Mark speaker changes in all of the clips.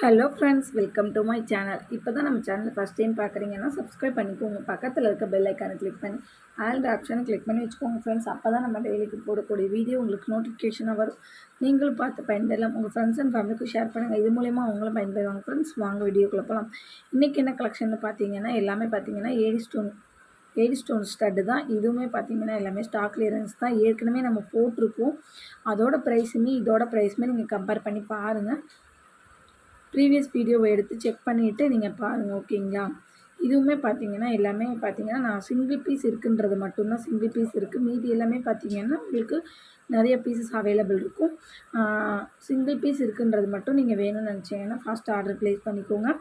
Speaker 1: Hello friends, welcome to my channel. இப்போ தான் நம்ம சேனல் ஃபஸ்ட் டைம் பார்க்குறீங்கன்னா சப்ஸ்கிரைப் பண்ணிக்கோங்க. பக்கத்தில் இருக்க பெல் ஐக்கானை கிளிக் பண்ணி ஆல் ஆப்ஷனை கிளிக் பண்ணி வச்சுக்கோங்க ஃப்ரெண்ட்ஸ். அப்போ தான் நம்ம டெய்லிக்கு போடக்கூடிய வீடியோ உங்களுக்கு நோட்டிஃபிகேஷனாக வரும். நீங்களும் பார்த்து பயன்பெறலாம். உங்கள் ஃப்ரெண்ட்ஸ் அண்ட் ஃபேமிலிக்கு ஷேர் பண்ணுங்கள். இது மூலயமா அவங்களும் பயன்பெறுவாங்க ஃப்ரெண்ட்ஸ். வாங்க வீடியோக்குள்ளே போகலாம். இன்றைக்கி என்ன கலெக்ஷன் பார்த்தீங்கன்னா எல்லாமே பார்த்தீங்கன்னா ஏடி ஸ்டோன் ஸ்டட்டு தான். இதுவுமே பார்த்தீங்கன்னா எல்லாமே ஸ்டாக் கிளியரன்ஸ் தான். ஏற்கனவே நம்ம போட்டிருக்கோம். அதோட ப்ரைஸுமே இதோட ப்ரைஸுமே நீங்கள் கம்பேர் பண்ணி பாருங்கள். ப்ரீவியஸ் வீடியோவை எடுத்து செக் பண்ணிவிட்டு நீங்கள் பாருங்கள், ஓகேங்களா? இதுவுமே பார்த்தீங்கன்னா எல்லாமே பார்த்தீங்கன்னா நான் சிங்கிள் பீஸ் இருக்குன்றது மட்டும்தான் சிங்கிள் பீஸ் இருக்குது. மீதி எல்லாமே பார்த்தீங்கன்னா உங்களுக்கு நிறைய பீசஸ் அவைலபிள் இருக்கும். சிங்கிள் பீஸ் இருக்குன்றது மட்டும் நீங்கள் வேணும்னு நினச்சிங்கன்னா ஃபாஸ்ட் ஆர்டர் ப்ளேஸ் பண்ணிக்கோங்க.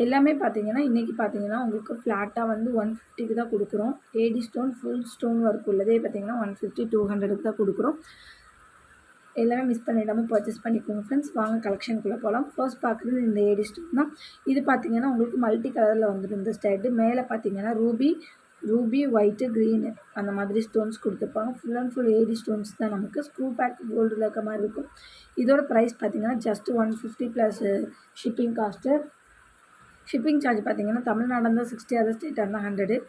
Speaker 1: எல்லாமே பார்த்தீங்கன்னா இன்றைக்கி பார்த்தீங்கன்னா உங்களுக்கு ஃப்ளாட்டாக வந்து 150க்கு தான் கொடுக்குறோம். AD stone full stone work உள்ளதே பார்த்தீங்கன்னா 150 200க்கு தான் கொடுக்குறோம். எல்லாமே மிஸ் பண்ணிடாமல் பர்ச்சேஸ் பண்ணிக்கோங்க ஃப்ரெண்ட்ஸ். வாங்க கலெக்ஷனுக்குள்ளே போகலாம். ஃபர்ஸ்ட் பார்க்குறது இந்த ஏடி ஸ்டோன் தான். இது பார்த்தீங்கன்னா உங்களுக்கு மல்டி கலரில் வந்துடும் இந்த ஸ்டைடு. மேலே பார்த்தீங்கன்னா ரூபி ஒயிட்டு க்ரீனு அந்த மாதிரி ஸ்டோன்ஸ் கொடுத்துருப்பாங்க. Full and full AD stones தான். நமக்கு ஸ்க்ரூ பேக் கோல்டில் இருக்க மாதிரி இருக்கும். இதோட ப்ரைஸ் பார்த்தீங்கன்னா just 150 plus shipping cost. Shipping charge பார்த்தீங்கன்னா தமிழ்நாடு இருந்தால் 60, அதர் ஸ்டேட்டாக இருந்தால் 100.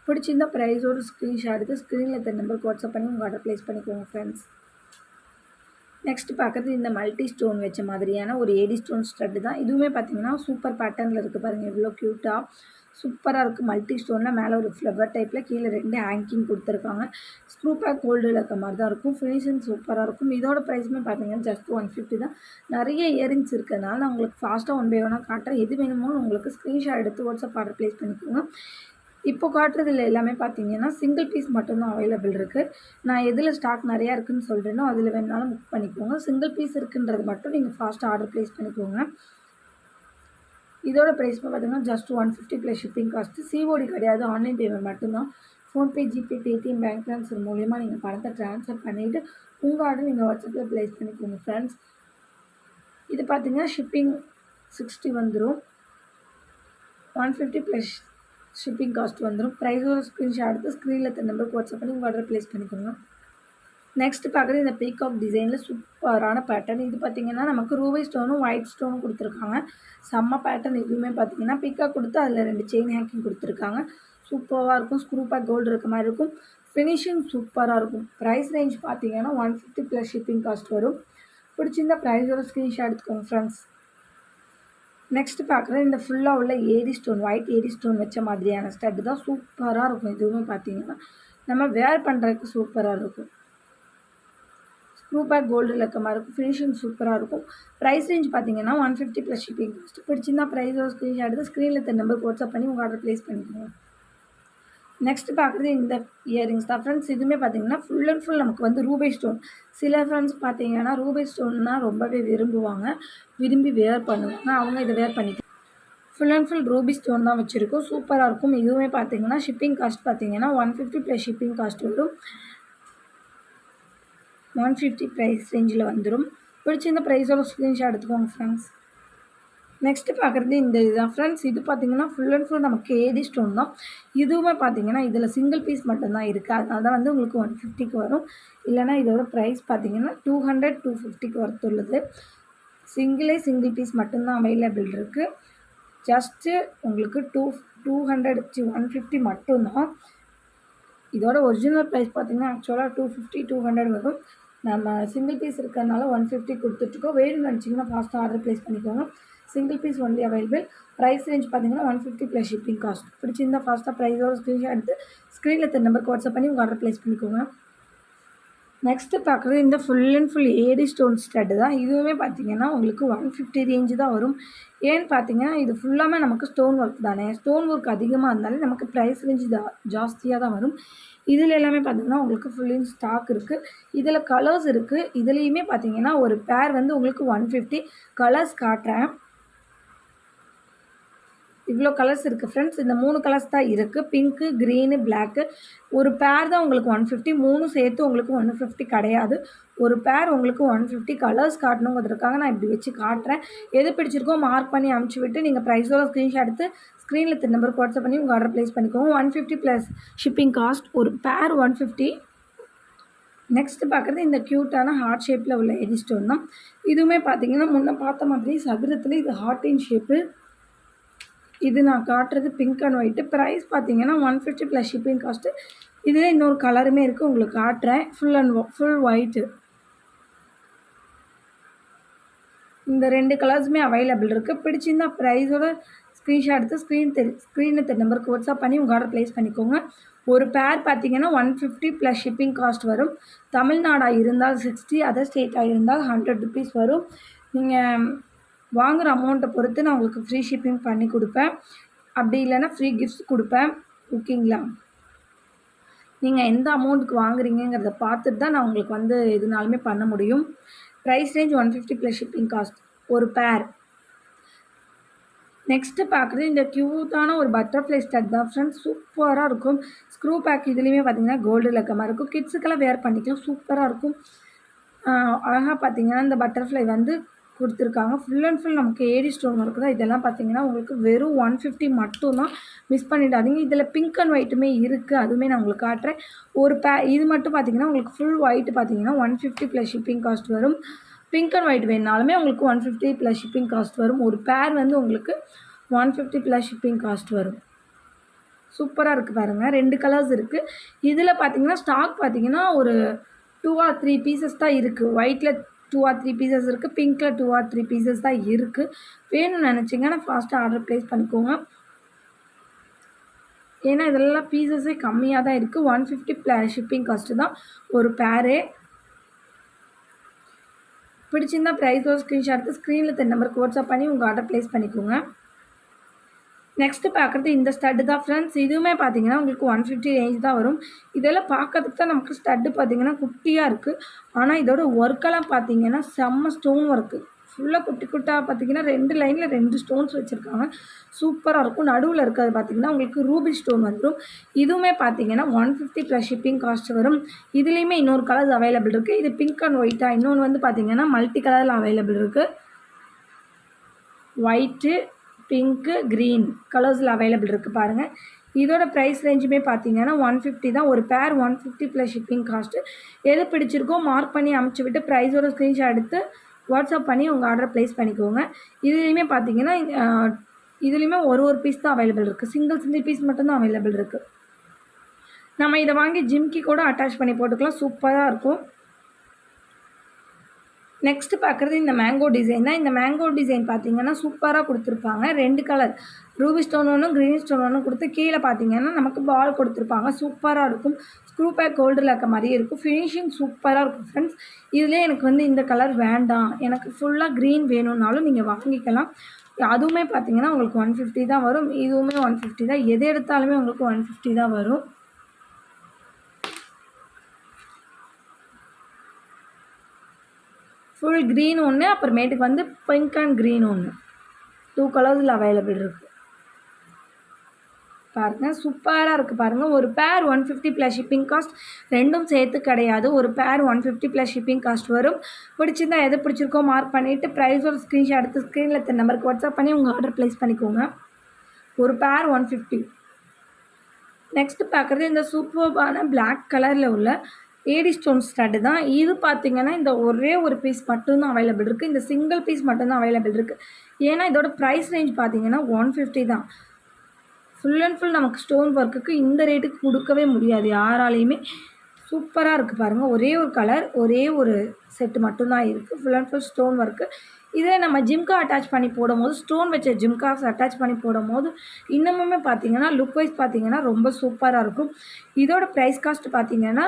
Speaker 1: பிடிச்சிருந்தால் ப்ரைஸோடு ஸ்க்ரீன்ஷாட் எடுத்து ஸ்க்ரீனில் இந்த நம்பருக்கு வாட்ஸ்அப் பண்ணி உங்கள் ஆர்டர் ப்ளேஸ் பண்ணிக்கோங்க ஃப்ரெண்ட்ஸ். நெக்ஸ்ட் பார்க்குறது இந்த மல்டி ஸ்டோன் வச்ச மாதிரியான ஒரு ஏடி ஸ்டோன் ஸ்டட்டு தான். இதுவுமே பார்த்தீங்கன்னா சூப்பர் பேட்டர்னில் இருக்குது பாருங்கள், எவ்வளோ க்யூட்டாக சூப்பராக இருக்குது. மல்டி ஸ்டோனில் மேலே ஒரு ஃப்ளவர் டைப்பில் கீழே 2 ஹேங்கிங் கொடுத்துருக்காங்க. ஸ்க்ரூ பேக் கோல்டில் இருக்க மாதிரி தான் இருக்கும். ஃபினிஷிங் சூப்பராக இருக்கும். இதோட ப்ரைஸுமே பார்த்தீங்கன்னா ஜஸ்ட் 150 தான். நிறைய இயரிங்ஸ் இருக்கிறதுனால நான் உங்களுக்கு ஃபாஸ்ட்டாக ஒன் பை ஒன்னாக காட்டுறேன். எது வேணுமோ உங்களுக்கு ஸ்க்ரீன்ஷாட் எடுத்து வாட்ஸ்அப் ஆர்டர் ப்ளேஸ் பண்ணிக்கோங்க. இப்போ காட்டுறதுல எல்லாமே பார்த்தீங்கன்னா சிங்கிள் பீஸ் மட்டும்தான் அவைலபிள் இருக்குது. நான் எதில் ஸ்டாக் நிறையா இருக்குதுன்னு சொல்கிறேனோ அதில் வேணாலும் புக் பண்ணிக்கோங்க. சிங்கிள் பீஸ் இருக்குன்றது மட்டும் நீங்கள் ஃபாஸ்ட்டாக ஆர்டர் ப்ளேஸ் பண்ணிக்கோங்க. இதோட ப்ரைஸ் பார்த்தீங்கன்னா just 150 plus shipping cost. COD கிடையாது, ஆன்லைன் பேமெண்ட் மட்டும்தான். PhonePe, GPay, Paytm, bank transfer மூலிமா நீங்கள் பணத்தை ட்ரான்ஸ்ஃபர் பண்ணிவிட்டு உங்கள் ஆர்டர் நீங்கள் வாட்ஸ்அப்பில் ப்ளேஸ் பண்ணிக்கோங்க ஃப்ரெண்ட்ஸ். இது பார்த்தீங்கன்னா ஷிப்பிங் 60 வந்துடும். 150 ப்ளஸ் ஷிப்பிங் காஸ்ட் வந்துடும். ப்ரைஸோட ஸ்க்ரீன்ஷாட் எடுத்து ஸ்க்ரீனில் இந்த நம்பருக்கு வாட்ஸ்அப் பண்ணி உங்கள் ஆர்டர் ப்ளேஸ் பண்ணிக்கோங்க. நெக்ஸ்ட் பார்க்குறது இந்த பீகாக் டிசைனில் சூப்பரான பேட்டர்ன். இது பார்த்திங்கன்னா நமக்கு ரூபி ஸ்டோனும் ஒயிட் ஸ்டோனும் கொடுத்துருக்காங்க. செம்ம பேட்டர்ன். இதுவுமே பார்த்திங்கன்னா பீகாக் கொடுத்து அதில் 2 செயின் ஹேக்கிங் கொடுத்துருக்காங்க. சூப்பராக இருக்கும். ஸ்க்ரூ பேக் கோல்டு இருக்க மாதிரி இருக்கும். ஃபினிஷிங் சூப்பராக இருக்கும். ப்ரைஸ் ரேஞ்ச் பார்த்திங்கன்னா 150 ப்ளஸ் ஷிப்பிங் காஸ்ட் வரும். பிடிச்சிருந்த ப்ரைஸோட ஸ்க்ரீன்ஷாட் எடுத்துக்கோங்க ஃப்ரெண்ட்ஸ். நெக்ஸ்ட் பார்க்குறது இந்த ஃபுல்லாக உள்ள AD stone, white AD stone வச்ச மாதிரியான ஸ்டட்டு தான். சூப்பராக இருக்கும். இதுவுமே பார்த்தீங்கன்னா நம்ம வேர் பண்ணுறதுக்கு சூப்பராக இருக்கும். ஸ்க்ரூ பேக் கோல்டில் இருக்க மாதிரி இருக்கும். ஃபினிஷிங் சூப்பராக இருக்கும். ப்ரைஸ் ரேஞ்ச் பார்த்தீங்கன்னா 150 ப்ளஸ் ஷிப்பிங் காஸ்ட். பிடிச்சிருந்தா ப்ரைஸோட ஸ்க்ரீன்ஷாட் எடுத்து ஸ்க்ரீனில் இந்த நம்பருக்கு வாட்ஸ்அப் பண்ணி உங்கள் ஆர்டர் ப்ளேஸ் பண்ணிக்கோங்க. நெக்ஸ்ட் பார்க்குறது இந்த இயரிங்ஸ் தான் ஃப்ரெண்ட்ஸ். இதுவுமே பார்த்தீங்கன்னா ஃபுல் அண்ட் ஃபுல் நமக்கு வந்து ரூபி ஸ்டோன். சில ஃப்ரெண்ட்ஸ் பார்த்தீங்கன்னா ரூபி ஸ்டோன்னா ரொம்பவே விரும்பி வேர் பண்ணுவாங்க. அவங்க இதை வேர் பண்ணிக்கலாம். Full and full Ruby stone தான் வச்சுருக்கோம். சூப்பராக இருக்கும். இதுவுமே பார்த்தீங்கன்னா ஷிப்பிங் காஸ்ட் பார்த்தீங்கன்னா 150 ப்ளஸ் ஷிப்பிங் காஸ்ட் வரும். 150 ப்ரைஸ் ரேஞ்சில் வந்துடும். பிடிச்சிருந்த ப்ரைஸோட ஸ்க்ரீன்ஷாட் எடுத்துக்கோங்க ஃப்ரெண்ட்ஸ். நெக்ஸ்ட்டு பார்க்குறது இந்த இதுதான் ஃப்ரெண்ட்ஸ். இது பார்த்தீங்கன்னா ஃபுல் அண்ட் ஃபுல் நமக்கு ஏடி ஸ்டோன் தான். இதுவுமே பார்த்தீங்கன்னா இதில் சிங்கிள் பீஸ் மட்டும்தான் இருக்குது. அதனால தான் வந்து உங்களுக்கு 150க்கு வரும். இல்லைனா இதோட ப்ரைஸ் பார்த்தீங்கன்னா 200 250க்கு வரத்துள்ளது. சிங்கிள் பீஸ் மட்டும்தான் அவைலபிள் இருக்குது. ஜஸ்ட்டு உங்களுக்கு 200 150 மட்டும்தான். இதோட ஒரிஜினல் ப்ரைஸ் பார்த்தீங்கன்னா ஆக்சுவலாக 250 200 வரும். நம்ம சிங்கிள் பீஸ் இருக்கிறதுனால 150 கொடுத்துட்ருக்கோம். வேணும்னு நினச்சிங்கன்னா ஃபாஸ்ட்டாக ஆர்டர் ப்ளேஸ் பண்ணிக்கோங்க. Single piece only available. Price range பார்த்தீங்கன்னா 150 ப்ளஸ் ஷிப்பிங் காஸ்ட். பிடிச்சிருந்தால் ஃபாஸ்ட்டாக ப்ரைஸோட ஸ்க்ரீன்ஷாட் எடுத்து ஸ்க்ரீனில் இந்த நம்பருக்கு வாட்ஸ்அப் பண்ணி உங்கள் ஆர்டர் ப்ளேஸ் பண்ணிக்கோங்க. நெக்ஸ்ட்டு பார்க்குறது இந்த full and full AD stone stud தான். இதுவுமே பார்த்தீங்கன்னா உங்களுக்கு 150 ரேஞ்சு தான் வரும். ஏன்னு பார்த்தீங்கன்னா இது ஃபுல்லாமே நமக்கு ஸ்டோன் ஒர்க் தானே. ஸ்டோன் ஒர்க் அதிகமாக இருந்தாலே நமக்கு ப்ரைஸ் ரேஞ்சு ஜாஸ்தியாக தான் வரும். இதில் எல்லாமே பார்த்தீங்கன்னா உங்களுக்கு ஃபுல் இன் ஸ்டாக் இருக்குது. இதில் கலர்ஸ் இருக்குது. இதுலேயுமே பார்த்தீங்கன்னா ஒரு பேர் வந்து உங்களுக்கு 150. கலர்ஸ் காட்டுறேன். இவ்வளோ கலர்ஸ் இருக்குது ஃப்ரெண்ட்ஸ். இந்த 3 கலர்ஸ் தான் இருக்குது. Pink, green, black. ஒரு பேர் தான் உங்களுக்கு 150. 3 சேர்த்து உங்களுக்கு 150 கிடையாது. ஒரு பேர் உங்களுக்கு 150. கலர்ஸ் காட்டணுங்கிறதுக்காக நான் இப்படி வச்சு காட்டுறேன். எது பிடிச்சிருக்கோ மார்க் பண்ணி அனுப்பிச்சி விட்டு நீங்கள் ப்ரைஸோட ஸ்க்ரீன்ஷாட் எடுத்து ஸ்க்ரீனில் இந்த நம்பருக்கு வாட்ஸ்அப் பண்ணி உங்கள் ஆர்டர் ப்ளேஸ் பண்ணிக்கோங்க. 150 ப்ளஸ் ஷிப்பிங் காஸ்ட். ஒரு பேர் 150. நெக்ஸ்ட்டு பார்க்குறது இந்த க்யூட்டான ஹார்ட் ஷேப்பில் உள்ள எடி ஸ்டோன் தான். இதுவுமே பார்த்தீங்கன்னா முன்ன பார்த்த மாதிரி சதுரத்தில் இது ஹார்ட்டின் ஷேப்பு. இது நான் காட்டுறது பிங்க் அண்ட் ஒயிட்டு. ப்ரைஸ் பார்த்தீங்கன்னா 150 ப்ளஸ் ஷிப்பிங் காஸ்ட்டு. இதில் இன்னொரு கலருமே இருக்குது, உங்களுக்கு காட்டுறேன். Full white. இந்த 2 கலர்ஸுமே அவைலபிள் இருக்குது. பிடிச்சிருந்தா ப்ரைஸோட ஸ்க்ரீன்ஷாட் எடுத்து ஸ்க்ரீனில் தெரிய நம்பருக்கு வாட்ஸ்அப் பண்ணி உங்கள் ஆர்டர் ப்ளேஸ் பண்ணிக்கோங்க. ஒரு பேர் பார்த்தீங்கன்னா 150 ப்ளஸ் ஷிப்பிங் காஸ்ட் வரும். தமிழ்நாடாக இருந்தால் 60, அதர் ஸ்டேட்டாக இருந்தால் 100 ருபீஸ் வரும். நீங்கள் வாங்குகிற அமௌண்ட்டை பொறுத்து நான் உங்களுக்கு ஃப்ரீ ஷிப்பிங் பண்ணி கொடுப்பேன். அப்படி இல்லைன்னா ஃப்ரீ கிஃப்ட்ஸ் கொடுப்பேன். ஓகேங்களா? நீங்கள் எந்த அமௌண்ட்டுக்கு வாங்குறீங்கிறத பார்த்துட்டு தான் நான் உங்களுக்கு வந்து எதுனாலுமே பண்ண முடியும். Price range 150 plus shipping cost ஒரு பேர். நெக்ஸ்ட்டு பார்க்குறது இந்த க்யூட்டான ஒரு பட்டர்ஃப்ளை ஸ்டட் தான் ஃப்ரெண்ட்ஸ். சூப்பராக இருக்கும். ஸ்க்ரூ பேக் இதுலேயுமே பார்த்தீங்கன்னா கோல்டு லக்கமாக இருக்கும். கிட்ஸுக்கெல்லாம் வேர் பண்ணிக்கலாம், சூப்பராக இருக்கும். அழகாக பார்த்தீங்கன்னா இந்த பட்டர்ஃப்ளை வந்து கொடுத்துருக்காங்க. ஃபுல் அண்ட் ஃபுல் நமக்கு ஏடி ஸ்டோன் ஒர்க் தான். இதெல்லாம் பார்த்தீங்கன்னா உங்களுக்கு வெறும் 150 மட்டும்தான். மிஸ் பண்ணிடாதீங்க. இதில் பிங்க் அண்ட் ஒயிட்டுமே இருக்குது, அதுவுமே நான் உங்களுக்கு காட்டுறேன். ஒரு இது மட்டும் பார்த்தீங்கன்னா உங்களுக்கு ஃபுல் ஒயிட் பார்த்தீங்கன்னா 150 ப்ளஸ் ஷிப்பிங் காஸ்ட் வரும். பிங்க் அண்ட் ஒயிட் வேணுனாலுமே உங்களுக்கு 150 ப்ளஸ் ஷிப்பிங் காஸ்ட் வரும். ஒரு பேர் வந்து உங்களுக்கு 150 ப்ளஸ் ஷிப்பிங் காஸ்ட் வரும். சூப்பராக இருக்குது பாருங்கள். 2 கலர்ஸ் இருக்குது. இதில் பார்த்தீங்கன்னா ஸ்டாக் பார்த்தீங்கன்னா ஒரு 2 or 3 பீசஸ் தான் இருக்குது. ஒயிட்டில் 2 or 3 பீசஸ் இருக்குது. பிங்க்கில் 2 or 3 பீசஸ் தான் இருக்குது. வேணும்னு நினச்சிங்கன்னா ஃபாஸ்ட்டாக ஆர்டர் ப்ளேஸ் பண்ணிக்கோங்க. ஏன்னா இதெல்லாம் பீசஸே கம்மியாக தான் இருக்குது. 150 ப்ளஸ் ஷிப்பிங் காஸ்ட்டு தான் ஒரு பேரே. பிடிச்சிருந்தா ப்ரைஸோட ஸ்க்ரீன்ஷாட் எடுத்து ஸ்க்ரீனில் தெரிய நம்பருக்கு வாட்ஸ்அப் பண்ணி உங்கள் ஆர்டர் ப்ளேஸ் பண்ணிக்கோங்க. நெக்ஸ்ட்டு பார்க்குறது இந்த ஸ்டட்டு தான் ஃப்ரெண்ட்ஸ். இதுவுமே பார்த்தீங்கன்னா உங்களுக்கு 150 ரேஞ்ச் தான் வரும். இதெல்லாம் பார்க்கறதுக்கு தான் நமக்கு ஸ்டட்டு பார்த்தீங்கன்னா குட்டியாக இருக்குது. ஆனால் இதோட ஒர்க்கெல்லாம் பார்த்தீங்கன்னா செம்ம ஸ்டோன் ஒர்க்கு. ஃபுல்லாக குட்டி குட்டாக பார்த்தீங்கன்னா 2 லைனில் 2 ஸ்டோன்ஸ் வச்சுருக்காங்க. சூப்பராக இருக்கும். நடுவில் இருக்கிறது பார்த்தீங்கன்னா உங்களுக்கு ரூபி ஸ்டோன் வந்துடும். இதுவுமே பார்த்தீங்கன்னா 150 ப்ளஸ் ஷிப்பிங் காஸ்ட் வரும். இதுலேயுமே இன்னொரு கலர்ஸ் அவைலபிள் இருக்குது. இது பிங்க் அண்ட் ஒயிட்டாக. இன்னொன்று வந்து பார்த்தீங்கன்னா மல்டி கலரில் அவைலபிள் இருக்குது. ஒயிட்டு, பிங்க்கு, க்ரீன் கலர்ஸில் அவைலபிள் இருக்குது பாருங்கள். இதோட ப்ரைஸ் ரேஞ்சுமே பார்த்தீங்கன்னா 150 தான். ஒரு பேர் 150 ப்ளஸ் ஷிப்பிங் காஸ்ட்டு. எது பிடிச்சிருக்கோ மார்க் பண்ணி அமுச்சு விட்டு ப்ரைஸோட ஸ்க்ரீன்ஷாட் எடுத்து வாட்ஸ்அப் பண்ணி உங்கள் ஆர்டரை ப்ளேஸ் பண்ணிக்கோங்க. இதுலேயுமே பார்த்தீங்கன்னா இதுலேயுமே ஒரு பீஸ் தான் அவைலபிள் இருக்குது. சிங்கிள் பீஸ் மட்டும்தான் அவைலபிள் இருக்குது. நம்ம இதை வாங்கி ஜிம்கி கூட அட்டாச் பண்ணி போட்டுக்கலாம், சூப்பராக இருக்கும். நெக்ஸ்ட்டு பார்க்குறது இந்த மேங்கோ டிசைன் தான். இந்த மேங்கோ டிசைன் பார்த்தீங்கன்னா சூப்பராக கொடுத்துருப்பாங்க. 2 கலர் ரூபி ஸ்டோன் ஒன்றும் க்ரீன் ஸ்டோன் ஒன்றும் கொடுத்து கீழே பார்த்தீங்கன்னா நமக்கு பால் கொடுத்துருப்பாங்க. சூப்பராக இருக்கும். ஸ்க்ரூ பேக் கோல்டில் இருக்க மாதிரியே இருக்கும். ஃபினிஷிங் சூப்பராக இருக்கும் ஃப்ரெண்ட்ஸ். இதிலே எனக்கு வந்து இந்த கலர் வேண்டாம், எனக்கு ஃபுல்லாக க்ரீன் வேணும்னாலும் நீங்கள் வாங்கிக்கலாம். அதுவுமே பார்த்தீங்கன்னா உங்களுக்கு 150 தான் வரும். இதுவுமே 150 தான். எது எடுத்தாலுமே உங்களுக்கு 150 தான் வரும். ஃபுல் க்ரீன் ஒன்று, அப்புறமேட்டுக்கு வந்து பிங்க் அண்ட் க்ரீன் ஒன்று, 2 கலர்ஸில் அவைலபிள் இருக்குது பாருங்கள். சூப்பராக இருக்குது பாருங்கள். ஒரு பேர் 150 ப்ளஸ் ஷிப்பிங் காஸ்ட். ரெண்டும் சேர்த்து கிடையாது. ஒரு பேர் 150 ப்ளஸ் ஷிப்பிங் காஸ்ட் வரும். பிடிச்சிருந்தா எது பிடிச்சிருக்கோ மார்க் பண்ணிவிட்டு ப்ரைஸோட ஸ்க்ரீன்ஷாட் எடுத்து ஸ்க்ரீனில் தெரிய நம்பருக்கு வாட்ஸ்அப் பண்ணி உங்கள் ஆர்டர் ப்ளேஸ் பண்ணிக்கோங்க. ஒரு பேர் 150. நெக்ஸ்ட்டு பார்க்குறது இந்த சூப்பர்பான பிளாக் கலரில் உள்ள ஏடி ஸ்டோன் ஸ்டட்டு தான். இது பார்த்தீங்கன்னா இந்த ஒரே ஒரு பீஸ் மட்டும்தான் அவைலபிள் இருக்குது. இந்த சிங்கிள் பீஸ் மட்டும்தான் அவைலபிள் இருக்குது. ஏன்னா இதோட ப்ரைஸ் ரேஞ்ச் பார்த்தீங்கன்னா 150 தான். ஃபுல் அண்ட் ஃபுல் நமக்கு ஸ்டோன் ஒர்க்குக்கு இந்த ரேட்டுக்கு கொடுக்கவே முடியாது யாராலையுமே. சூப்பராக இருக்குது பாருங்கள். ஒரே ஒரு கலர், ஒரே ஒரு செட்டு மட்டும்தான் இருக்குது. Full and full stone work. இதே நம்ம ஜிம்கா அட்டாச் பண்ணி போடும்போது, ஸ்டோன் வச்ச ஜிம்காஸ் அட்டாச் பண்ணி போடும்போது இன்னமுமே பார்த்தீங்கன்னா லுக் வைஸ் பார்த்தீங்கன்னா ரொம்ப சூப்பராக இருக்கும். இதோட ப்ரைஸ் காஸ்ட் பார்த்தீங்கன்னா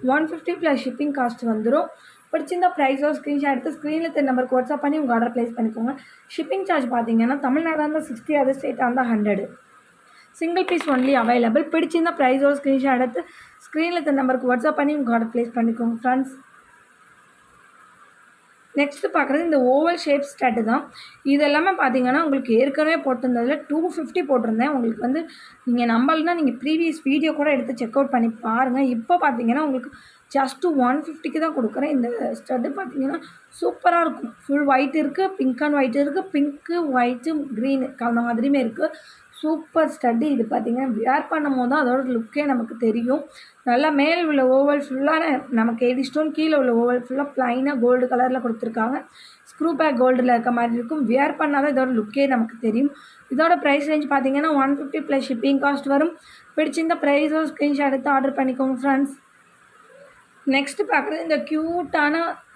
Speaker 1: 150 ப்ளஸ் ஷிப்பிங் காஸ்ட் வந்துடும். பிடிச்சிருந்தா ப்ரைஸோ ஸ்க்ரீன்ஷாட் எடுத்து ஸ்க்ரீனில் தெரிய நம்பருக்கு வாட்ஸ்அப் பண்ணி உங்கள் ஆர்டர் ப்ளேஸ் பண்ணிக்கோங்க. ஷிப்பிங் சார்ஜ் பார்த்தீங்கன்னா தமிழ்நாடாக இருந்தால் 60, அதர் ஸ்டேட்டாக இருந்தால் 100. Single piece only available. பிடிச்சிருந்தா ப்ரைஸோட ஸ்க்ரீன்ஷாட் எடுத்து ஸ்க்ரீனில் தெரிய நம்பருக்கு வாட்ஸ்அப் பண்ணி உங்கள் ஆர்டர் ப்ளேஸ் பண்ணிக்கோங்க ஃப்ரெண்ட்ஸ். நெக்ஸ்ட்டு பார்க்குறது இந்த ஓவல் ஷேப் ஸ்டட்டு தான். இது எல்லாமே பார்த்தீங்கன்னா உங்களுக்கு ஏற்கனவே போட்டிருந்ததில் 250 போட்டிருந்தேன். உங்களுக்கு வந்து நீங்கள் நம்பலைன்னா நீங்கள் ப்ரீவியஸ் வீடியோ கூட எடுத்து செக் அவுட் பண்ணி பாருங்கள். இப்போ பார்த்தீங்கன்னா உங்களுக்கு ஜஸ்ட்டு 150க்கு தான் கொடுக்குறேன். இந்த ஸ்டட்டு பார்த்தீங்கன்னா சூப்பராக இருக்கும். ஃபுல் ஒயிட் இருக்குது, பிங்க் அண்ட் ஒயிட் இருக்குது, பிங்க்கு ஒயிட்டு க்ரீனு கலந்த மாதிரியுமே இருக்குது. Super stud. இது பார்த்தீங்கன்னா வியர் பண்ணும்போது தான் அதோட லுக்கே நமக்கு தெரியும். நல்லா மேல் உள்ள ஓவல் ஃபுல்லான நமக்கு 80 ஸ்டோன், கீழே உள்ள ஓவல் ஃபுல்லாக ப்ளைனாக கோல்டு கலரில் கொடுத்துருக்காங்க. ஸ்க்ரூ பேக் கோல்டில் இருக்க மாதிரி இருக்கும். வியர் பண்ணால் தான் இதோட லுக்கே நமக்கு தெரியும். இதோட ப்ரைஸ் ரேஞ்ச் பார்த்தீங்கன்னா 150 ப்ளஸ் ஷிப்பிங் காஸ்ட் வரும். பிடிச்சிருந்த ப்ரைஸும் ஸ்க்ரீன்ஷாட் எடுத்து ஆர்டர் பண்ணிக்கோங்க ஃப்ரெண்ட்ஸ். நெக்ஸ்ட்டு பார்க்குறது இந்த க்யூட்டான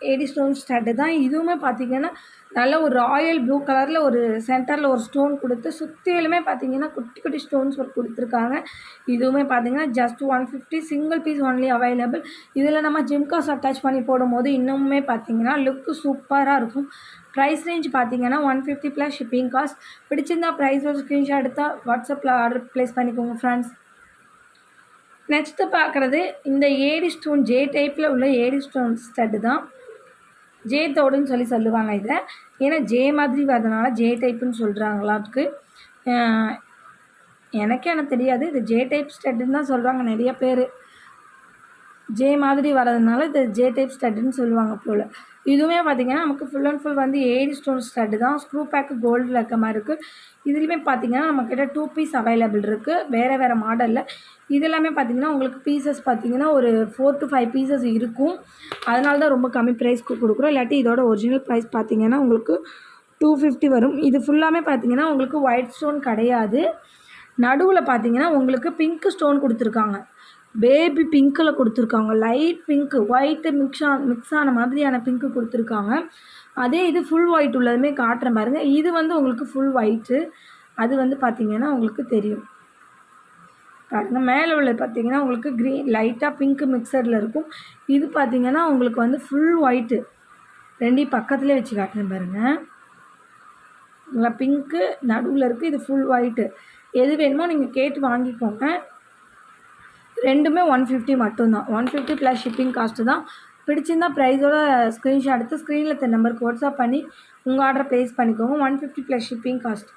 Speaker 1: 80 ஸ்டோன் ஸ்டட்டு தான். இதுவுமே பார்த்திங்கன்னா நல்ல ஒரு ராயல் ப்ளூ கலரில் ஒரு சென்டரில் ஒரு ஸ்டோன் கொடுத்து சுற்றிலுமே பார்த்திங்கன்னா குட்டி குட்டி ஸ்டோன்ஸ் ஒரு கொடுத்துருக்காங்க. இதுவுமே பார்த்திங்கன்னா just 150 single piece only available. இதில் நம்ம ஜிம்காஸ் அட்டாச் பண்ணி போடும்போது இன்னுமே பார்த்திங்கன்னா லுக்கு சூப்பராக இருக்கும். ப்ரைஸ் ரேஞ்ச் பார்த்திங்கன்னா 150 ப்ளஸ் ஷிப்பிங் காஸ்ட். பிடிச்சிருந்தா ப்ரைஸோட ஸ்க்ரீன்ஷாட் எடுத்தால் வாட்ஸ்அப்பில் ஆர்டர் ப்ளேஸ் பண்ணிக்கோங்க ஃப்ரெண்ட்ஸ். நெக்ஸ்ட்டு பார்க்குறது இந்த ஏடி ஸ்டோன் ஜே டைப்பில் உள்ள ஏடி ஸ்டோன் ஸ்டட்டு தான். ஜே தோடுன்னு சொல்லுவாங்க இதை. ஏன்னா ஜே மாதிரி வரதுனால ஜே டைப்புன்னு சொல்கிறாங்களாக்கு. எனக்கே எனக்கு தெரியாது, இது ஜே டைப் ஸ்டட்டுன்னு தான் சொல்கிறாங்க நிறைய பேர். ஜே மாதிரி வரதுனால இது ஜே டைப் ஸ்டட்டுன்னு சொல்லுவாங்க போல். இதுவுமே பார்த்திங்கன்னா நமக்கு ஃபுல் அண்ட் ஃபுல் வந்து ஏடி ஸ்டோன் ஸ்டட்டு தான். ஸ்க்ரூ பேக்கு கோல்டில் இருக்க மாதிரி இருக்குது. இதுலேயுமே பார்த்திங்கன்னா நம்மக்கிட்ட 2 பீஸ் அவைலபிள் இருக்குது வேறு மாடலில். இது எல்லாமே பார்த்திங்கன்னா உங்களுக்கு பீசஸ் பார்த்திங்கன்னா ஒரு 4 to 5 பீசஸ் இருக்கும். அதனால தான் ரொம்ப கம்மி ப்ரைஸ்க்கு கொடுக்குறோம். இல்லாட்டி இதோட ஒரிஜினல் ப்ரைஸ் பார்த்திங்கன்னா உங்களுக்கு 250 வரும். இது ஃபுல்லாமே பார்த்திங்கன்னா உங்களுக்கு ஒயிட் ஸ்டோன் கிடையாது. நடுவில் பார்த்திங்கன்னா உங்களுக்கு பிங்க் ஸ்டோன் கொடுத்துருக்காங்க. பேபி பிங்க்கில் கொடுத்துருக்காங்க. லைட் பிங்க்கு ஒயிட்டு மிக்ஸ் ஆன மாதிரியான பிங்க்கு கொடுத்துருக்காங்க. அதே இது ஃபுல் ஒயிட் உள்ளதுமே காட்டுறேன் பாருங்கள். இது வந்து உங்களுக்கு ஃபுல் ஒயிட்டு. அது வந்து பார்த்திங்கன்னா உங்களுக்கு தெரியும் பாருங்கள். மேலே உள்ள பார்த்திங்கன்னா உங்களுக்கு க்ரீன் லைட்டாக பிங்க்கு மிக்சரில் இருக்கும். இது பார்த்திங்கன்னா உங்களுக்கு வந்து ஃபுல் ஒயிட்டு. ரெண்டையும் பக்கத்துலேயே வச்சு காட்டுறேன் பாருங்கள். நல்லா பிங்க்கு நடுவில் இருக்குது. இது ஃபுல் ஒயிட்டு. எது வேணுமோ நீங்கள் கேட்டு வாங்கிக்கோங்க. ரெண்டுமே 150 மட்டும்தான். 150 ப்ளஸ் ஷிப்பிங் காஸ்ட்டு தான். பிடிச்சிருந்தா ப்ரைஸோட ஸ்க்ரீன்ஷாட் எடுத்து ஸ்க்ரீனில் இருக்க நம்பருக்கு வாட்ஸ்அப் பண்ணி உங்கள் ஆர்டரை ப்ளேஸ் பண்ணிக்கோங்க. 150 ப்ளஸ் ஷிப்பிங் காஸ்ட்.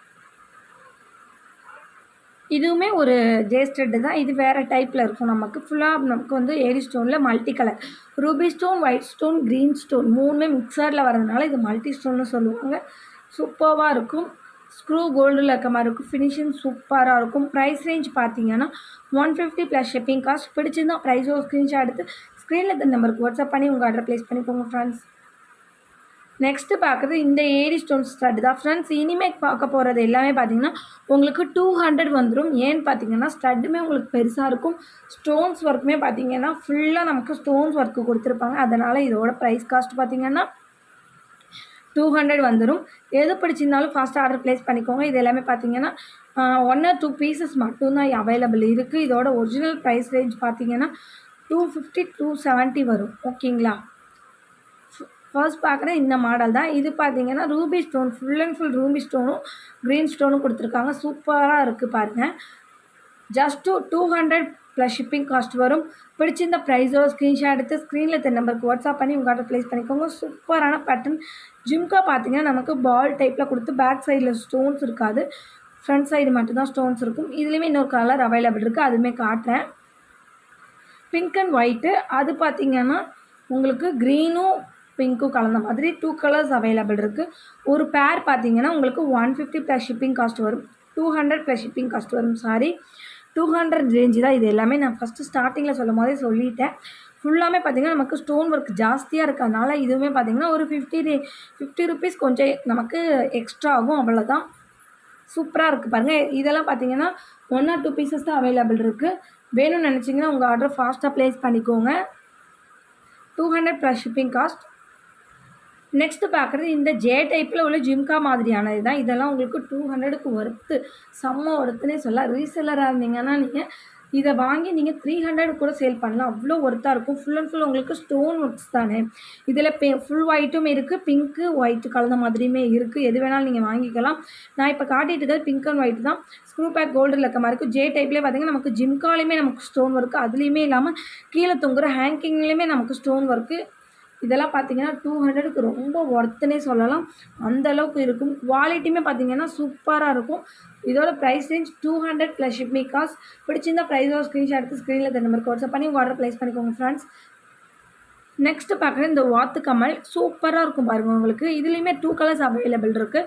Speaker 1: இதுவுமே ஒரு ஜே ஸ்டட்டு தான். இது வேறு டைப்பில் இருக்கும். நமக்கு வந்து ஏடி ஸ்டோனில் multi colour ruby stone, white stone, green stone மூணுமே மிக்சரில் வரதுனால இது மல்டி ஸ்டோன்னு சொல்லுவாங்க. சூப்பராக இருக்கும். ஸ்க்ரூ கோல்டில் இருக்க மாதிரி இருக்கும். ஃபினிஷிங் சூப்பராக இருக்கும். ப்ரைஸ் ரேஞ்ச் பார்த்தீங்கன்னா 150 ப்ளஸ் ஷிப்பிங் காஸ்ட். பிடிச்சிருந்தா ப்ரைஸோ ஸ்க்ரீன்ஷாட் எடுத்து ஸ்க்ரீனில் இருக்க நம்பருக்கு வாட்ஸ்அப் பண்ணி உங்கள் ஆர்டர் ப்ளேஸ் பண்ணிக்கோங்க ஃப்ரெண்ட்ஸ். நெக்ஸ்ட்டு பார்க்குறது இந்த ஏடி ஸ்டோன் ஸ்டட் தான் ஃப்ரெண்ட்ஸ். இனிமேல் பார்க்க போகிறது எல்லாமே பார்த்திங்கன்னா உங்களுக்கு 200 வந்துடும். ஏன்னு பார்த்தீங்கன்னா ஸ்டட்டுமே உங்களுக்கு பெருசாக இருக்கும். ஸ்டோன்ஸ் ஒர்க்குமே பார்த்திங்கன்னா ஃபுல்லாக நமக்கு ஸ்டோன்ஸ் ஒர்க்கு கொடுத்துருப்பாங்க. அதனால் இதோட ப்ரைஸ் காஸ்ட் பார்த்திங்கன்னா 200 வந்துடும். எது பிடிச்சிருந்தாலும் ஃபாஸ்ட்டாக ஆர்டர் ப்ளேஸ் பண்ணிக்கோங்க. இது எல்லாமே பார்த்திங்கன்னா 1 or 2 பீசஸ் மட்டும்தான் அவைலபிள் இருக்குது. இதோட ஒரிஜினல் ப்ரைஸ் ரேஞ்ச் பார்த்திங்கன்னா 250 270 வரும். ஓகேங்களா. ஃபர்ஸ்ட் பார்க்குற இந்த மாடல் தான். இது பார்த்திங்கன்னா ruby stone full and full ruby ஸ்டோனும் க்ரீன் ஸ்டோனும் கொடுத்துருக்காங்க. சூப்பராக இருக்குது பாருங்கள். ஜஸ்ட்டு 200 ப்ளஸ் ஷிப்பிங் காஸ்ட் வரும். பிடிச்சிருந்த ப்ரைஸோட ஸ்க்ரீன்ஷாட் எடுத்து ஸ்க்ரீனில் இருக்க நம்பருக்கு வாட்ஸ்அப் பண்ணி உங்கள் ஆர்டர் ப்ளேஸ் பண்ணிக்கோங்க. சூப்பரான பேட்டர்ன். ஜிம்கா பார்த்திங்கன்னா நமக்கு பால் டைப்பில் கொடுத்து பேக் சைடில் ஸ்டோன்ஸ் இருக்காது. ஃப்ரண்ட் சைடு மட்டும்தான் ஸ்டோன்ஸ் இருக்கும். இதுலேயுமே இன்னொரு கலர் அவைலபிள் இருக்குது. அதுவுமே காட்டுறேன். Pink and white. அது பார்த்திங்கன்னா உங்களுக்கு க்ரீனும் பிங்க்கும் கலந்த மாதிரி 2 கலர்ஸ் அவைலபிள் இருக்குது. ஒரு பேர் பார்த்திங்கன்னா உங்களுக்கு 150 ப்ளஸ் ஷிப்பிங் காஸ்ட் வரும். 200 ப்ளஸ் ஷிப்பிங் காஸ்ட் வரும். 200 ரேஞ்சு தான். இது எல்லாமே நான் ஃபஸ்ட்டு ஸ்டார்டிங்கில் சொல்லும் போதே சொல்லிட்டேன். ஃபுல்லாமே பார்த்திங்கன்னா நமக்கு ஸ்டோன் ஒர்க் ஜாஸ்தியாக இருக்கிறதுனால இதுவுமே பார்த்திங்கன்னா ஒரு 50 ருபீஸ் கொஞ்சம் நமக்கு எக்ஸ்ட்ரா ஆகும். அவ்வளோதான். சூப்பராக இருக்குது பாருங்கள். இதெல்லாம் பார்த்திங்கன்னா 1 or 2 பீசஸ் தான் அவைலபிள் இருக்குது. வேணும்னு நினச்சிங்கன்னா உங்கள் ஆர்டர் ஃபாஸ்ட்டாக ப்ளேஸ் பண்ணிக்கோங்க. 200 ப்ளஸ் ஷிப்பிங் காஸ்ட். நெக்ஸ்ட்டு பார்க்குறது இந்த ஜே டைப்பில் உள்ள ஜிம்கா மாதிரியானது தான். இதெல்லாம் உங்களுக்கு 200க்கு ஒர்த்து, செம்ம ஒர்த்துனே சொல்லலாம். ரீசெல்லராக இருந்தீங்கன்னா நீங்கள் இதை வாங்கி நீங்கள் 300 கூட சேல் பண்ணலாம். அவ்வளோ ஒர்த்தாக இருக்கும். ஃபுல் அண்ட் ஃபுல் உங்களுக்கு ஸ்டோன் ஒர்க்ஸ் தானே. இதில் ஃபுல் ஒயிட்டும் இருக்குது, பிங்க்கு ஒயிட்டு கலந்த மாதிரியுமே இருக்குது. எது வேணாலும் நீங்கள் வாங்கிக்கலாம். நான் இப்போ காட்டிகிட்டு இருக்கிறது பிங்க் அண்ட் ஒயிட் தான். ஸ்க்ரூ பேக் கோல்டில் இருக்க மாதிரி இருக்கும். ஜே டைப்லேயே பார்த்திங்கன்னா நமக்கு ஜிம்காலையுமே நமக்கு ஸ்டோன் ஒர்க்கு, அதுலேயுமே இல்லாமல் கீழே தொங்குற ஹேங்கிங்லேயுமே நமக்கு ஸ்டோன் ஒர்க்கு. இதெல்லாம் பார்த்திங்கன்னா 200க்கு ரொம்ப ஒர்த்துனே சொல்லலாம். அந்தளவுக்கு இருக்கும். குவாலிட்டியுமே பார்த்திங்கன்னா சூப்பராக இருக்கும். இதோட price range 200 plus shipping cost. பிடிச்சிருந்தா ப்ரைஸோட ஸ்க்ரீன்ஷாட் எடுத்து ஸ்க்ரீனில் இருக்க நம்பருக்கு வாட்ஸ்அப் பண்ணி உங்கள் ஆர்டர் ப்ளேஸ் பண்ணிக்கோங்க ஃப்ரெண்ட்ஸ். நெக்ஸ்ட்டு பார்க்குறது இந்த வாத்து கமல். சூப்பராக இருக்கும் பாருங்கள் உங்களுக்கு. இதுலேயுமே 2 கலர்ஸ் அவைலபிள் இருக்குது.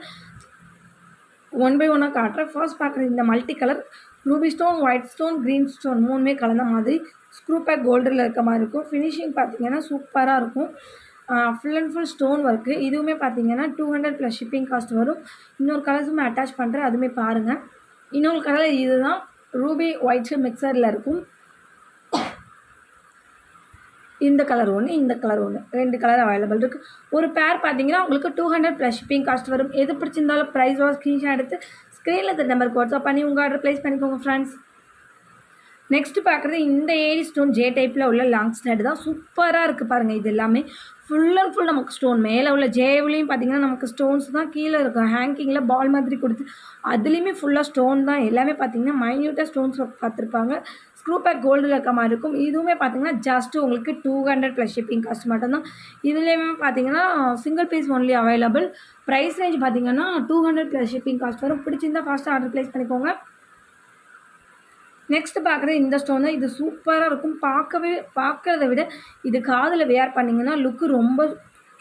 Speaker 1: ஒன் பை ஒன்னாக காட்டுறேன். ஃபர்ஸ்ட் பார்க்குறது இந்த multi colour ruby stone, white stone, green stone 3மே கலந்த மாதிரி ஸ்க்ரூ பேக் கோல்டில் இருக்க மாதிரி இருக்கும். ஃபினிஷிங் பார்த்தீங்கன்னா சூப்பராக இருக்கும். Full and full stone work. இதுவுமே பார்த்தீங்கன்னா 200 ப்ளஸ் ஷிப்பிங் காஸ்ட் வரும். இன்னொரு கலர்ஸுமே அட்டாச் பண்ணுறேன், அதுவுமே பாருங்கள். இன்னொரு கலர் இதுதான் ரூபி ஒயிட் மிக்சரில் இருக்கும். இந்த கலர் ஒன்று, இந்த கலர் ஒன்று, 2 கலர் அவைலபிள் இருக்குது. ஒரு பேர் பார்த்தீங்கன்னா உங்களுக்கு 200 ப்ளஸ் ஷிப்பிங் காஸ்ட் வரும். எது பிடிச்சிருந்தாலும் ப்ரைஸோட ஸ்க்ரீன்ஷாட் எடுத்து ஸ்க்ரீனில் இந்த நம்பருக்கு வாட்ஸ்அப் பண்ணி உங்கள் ஆர்டர் ப்ளேஸ் பண்ணிக்கோங்க ஃப்ரெண்ட்ஸ். நெக்ஸ்ட் பார்க்குறது இந்த ஏரி ஸ்டோன் ஜே டைப்பில் உள்ள லாங் ஸ்னட் தான். சூப்பராக இருக்குது பாருங்கள். இது எல்லாமே ஃபுல் அண்ட் ஃபுல் நமக்கு ஸ்டோன். மேலே உள்ள ஜேவுலேயும் பார்த்தீங்கன்னா நமக்கு ஸ்டோன்ஸ் தான். கீழே இருக்கும் ஹேங்கிங்கில் பால் மாதிரி கொடுத்து அதுலேயுமே ஃபுல்லாக ஸ்டோன் தான். எல்லாமே பார்த்தீங்கன்னா மைன்யூட்டாக ஸ்டோன்ஸ் பார்த்துருப்பாங்க. ஸ்க்ரூ பேக் கோல்டில் இருக்க மாதிரி இருக்கும். இதுவுமே பார்த்தீங்கன்னா ஜஸ்ட்டு உங்களுக்கு 200 ப்ளஸ் ஷிப்பிங் காஸ்ட் மட்டும்தான். இதுலேயுமே பார்த்தீங்கன்னா single piece only available. Price range பார்த்தீங்கன்னா 200 ப்ளஸ் ஷிப்பிங் காஸ்ட் வரும். பிடிச்சிருந்தா ஃபாஸ்ட்டாக ஆர்டர் ப்ளேஸ் பண்ணிக்கோங்க. நெக்ஸ்ட் பார்க்குறது இந்த ஸ்டோன் தான். இது சூப்பராக இருக்கும். பார்க்குறத விட இது காதில் வேர் பண்ணிங்கன்னா லுக்கு ரொம்ப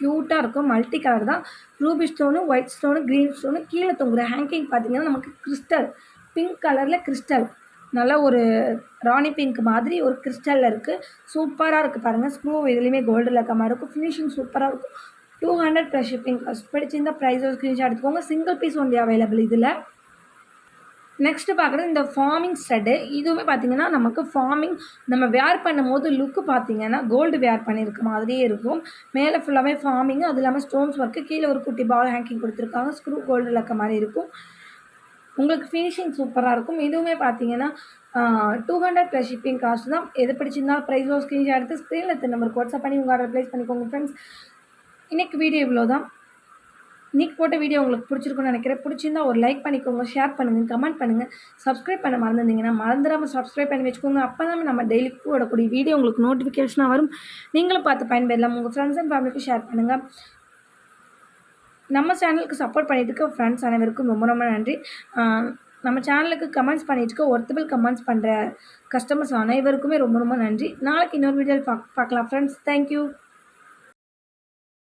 Speaker 1: க்யூட்டாக இருக்கும். மல்டி கலர் தான். Ruby stone, white stone, green stone, கீழே தொங்குற ஹேங்கிங் பார்த்தீங்கன்னா நமக்கு கிறிஸ்டல் பிங்க் கலரில் கிறிஸ்டல் நல்ல ஒரு ராணி பிங்க் மாதிரி ஒரு கிறிஸ்டலில் இருக்குது. சூப்பராக இருக்குது பாருங்கள். ஸ்க்ரூ இதுலேயுமே கோல்டில் இருக்க மாதிரி இருக்கும். ஃபினிஷிங் சூப்பராக இருக்கும். 200 ப்ளஸ் ஷிப்பிங் காஸ்ட். பிடிச்சிருந்த ப்ரைஸோ ஸ்க்ரீன்ஷாட் எடுத்துக்கோங்க. சிங்கிள் பீஸ் ஒன்லி அவைலபிள் இதில். நெக்ஸ்ட்டு பார்க்குறது இந்த ஃபார்மிங் ஸ்டட்டு. இதுவுமே பார்த்தீங்கன்னா நமக்கு ஃபார்மிங் நம்ம வேர் பண்ணும்போது லுக்கு பார்த்தீங்கன்னா கோல்டு வேர் பண்ணியிருக்க மாதிரியே இருக்கும். மேலே ஃபுல்லாகவே ஃபார்மிங்கு, அது இல்லாமல் ஸ்டோன்ஸ் ஒர்க்கு, கீழே ஒரு குட்டி பால் ஹேங்கிங் கொடுத்துருக்காங்க. ஸ்க்ரூ கோல்டில் இருக்க மாதிரி இருக்கும். உங்களுக்கு ஃபினிஷிங் சூப்பராக இருக்கும். இதுவுமே பார்த்தீங்கன்னா 200 ப்ளஸ் ஷிப்பிங் காஸ்ட் தான். எது பிடிச்சிருந்தா ப்ரைஸோ ஸ்க்ரீன்ஷாட் எடுத்து ஸ்க்ரீனில் நம்பருக்கு வாட்ஸ்அப் பண்ணி உங்கள் ஆர்டர் ப்ளேஸ் பண்ணிக்கோங்க ஃப்ரெண்ட்ஸ். இன்றைக்கி வீடியோ இவ்வளோ தான். இன்றைக்கி போட்ட வீடியோ உங்களுக்கு பிடிச்சிருக்குன்னு நினைக்கிறேன். பிடிச்சிருந்தா ஒரு லைக் பண்ணிக்கோங்க, ஷேர் பண்ணுங்கள், கமெண்ட் பண்ணுங்கள். சப்ஸ்கிரைப் பண்ண மறந்துருந்தீங்கன்னா மறந்துடாமல் சப்ஸ்கிரைப் பண்ணி வச்சுக்கோங்க. அப்போ தான் நம்ம டெய்லி போடக்கூடிய வீடியோ உங்களுக்கு நோட்டிஃபிகேஷனாக வரும். நீங்களும் பார்த்து பயன்பெறலாம். உங்கள் ஃப்ரெண்ட்ஸ் அண்ட் ஃபேமிலிக்கு ஷேர் பண்ணுங்கள். நம்ம சேனலுக்கு சப்போர்ட் பண்ணிட்டு இருக்க ஃப்ரெண்ட்ஸ் அனைவருக்கும் ரொம்ப ரொம்ப நன்றி. நம்ம சேனலுக்கு கமெண்ட்ஸ் பண்ணிட்டு இருக்க ஒர்த்தபிள் கமெண்ட்ஸ் பண்ணுற கஸ்டமர்ஸ் அனைவருக்குமே ரொம்ப ரொம்ப நன்றி. நாளைக்கு இன்னொரு வீடியோவில் பார்க்கலாம் ஃப்ரெண்ட்ஸ். தேங்க்யூ.